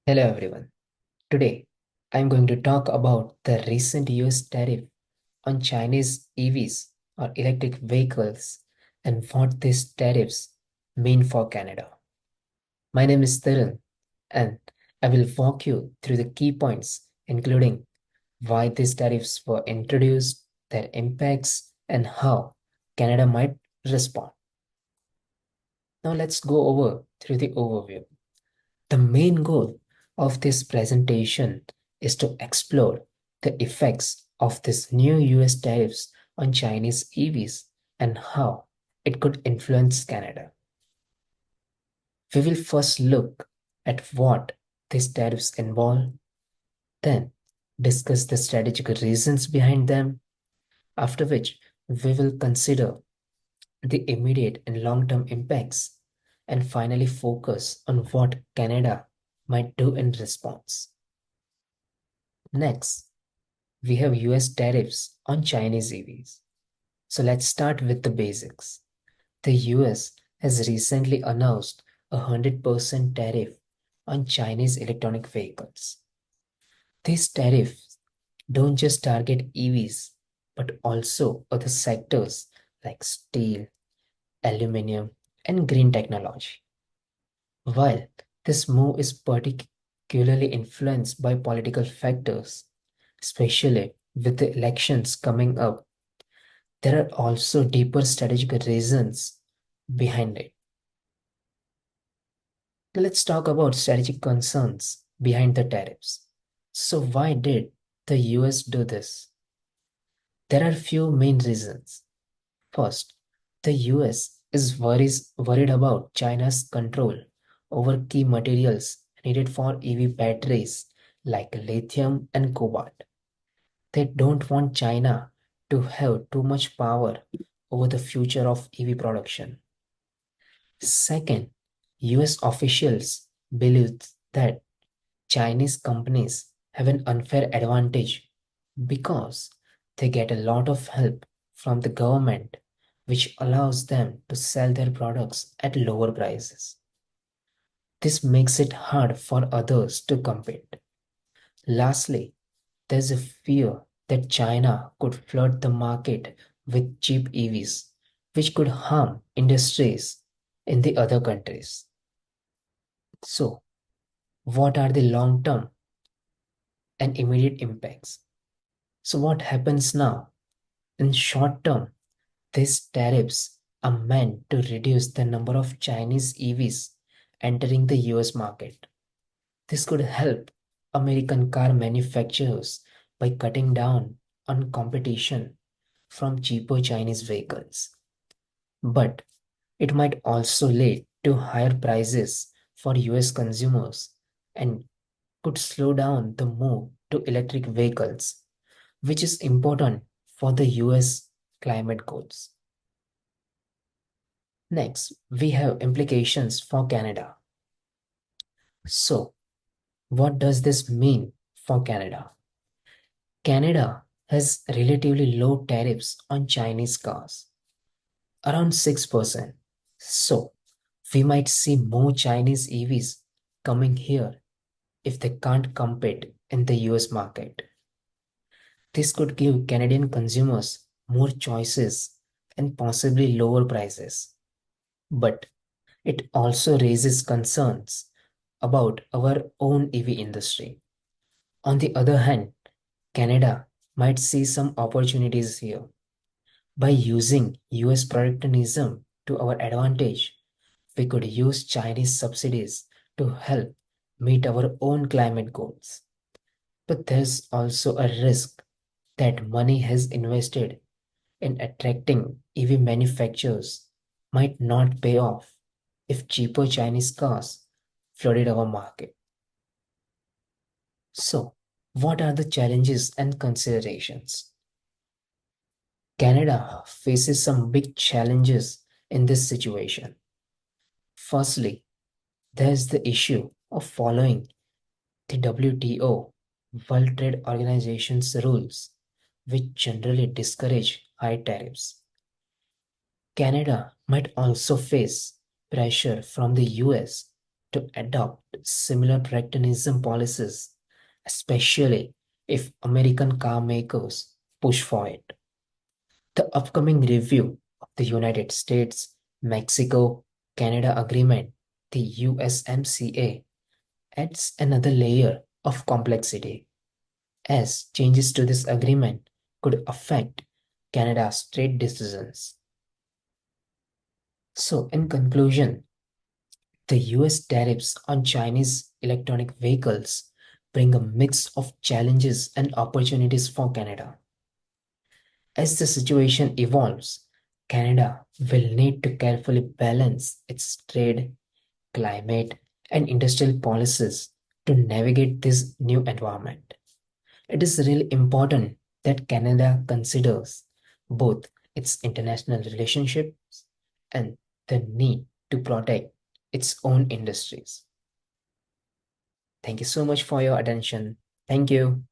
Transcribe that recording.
Hello everyone. Today I'm going to talk about the recent US tariff on Chinese EVs or electric vehicles and what these tariffs mean for Canada. My name is Tarun and I will walk you through the key points including why these tariffs were introduced, their impacts and how Canada might respond. Now let's go over through the overview. The main goal of this presentation is to explore the effects of this new US tariffs on Chinese EVs and how it could influence Canada. We will first look at what these tariffs involve, then discuss the strategic reasons behind them, after which we will consider the immediate and long-term impacts, and finally focus on what Canada might do in response. Next, we have US tariffs on Chinese EVs. So let's start with the basics. The US has recently announced a 100% tariff on Chinese electronic vehicles. These tariffs don't just target EVs, but also other sectors like steel, aluminum, and green technology. While this move is particularly influenced by political factors, especially with the elections coming up, there are also deeper strategic reasons behind it. Let's talk about strategic concerns behind the tariffs. So, why did the US do this? There are few main reasons. First, the US is worried about China's control over key materials needed for EV batteries like lithium and cobalt. They don't want China to have too much power over the future of EV production. Second, US officials believe that Chinese companies have an unfair advantage because they get a lot of help from the government, which allows them to sell their products at lower prices. This makes it hard for others to compete. Lastly, there's a fear that China could flood the market with cheap EVs, which could harm industries in the other countries. So, what are the long term and immediate impacts? So, what happens now? In short term, these tariffs are meant to reduce the number of Chinese EVs entering the US market. This could help American car manufacturers by cutting down on competition from cheaper Chinese vehicles. But it might also lead to higher prices for US consumers and could slow down the move to electric vehicles, which is important for the US climate goals. Next, we have implications for Canada. So, what does this mean for Canada? Canada has relatively low tariffs on Chinese cars, around 6%. So, we might see more Chinese EVs coming here if they can't compete in the US market. This could give Canadian consumers more choices and possibly lower prices. But it also raises concerns about our own EV industry. On the other hand, Canada might see some opportunities here. By using US protectionism to our advantage, we could use Chinese subsidies to help meet our own climate goals. But there's also a risk that money has invested in attracting EV manufacturers might not pay off if cheaper Chinese cars flooded our market. So, what are the challenges and considerations? Canada faces some big challenges in this situation. Firstly, there's the issue of following the WTO, World Trade Organization's rules, which generally discourage high tariffs. Canada might also face pressure from the US to adopt similar protectionism policies, especially if American car makers push for it. The upcoming review of the United States Mexico Canada Agreement, the USMCA, adds another layer of complexity, as changes to this agreement could affect Canada's trade decisions. So, in conclusion, the US tariffs on Chinese electronic vehicles bring a mix of challenges and opportunities for Canada. As the situation evolves, Canada will need to carefully balance its trade, climate, and industrial policies to navigate this new environment. It is really important that Canada considers both its international relationships and the need to protect its own industries. Thank you so much for your attention. Thank you.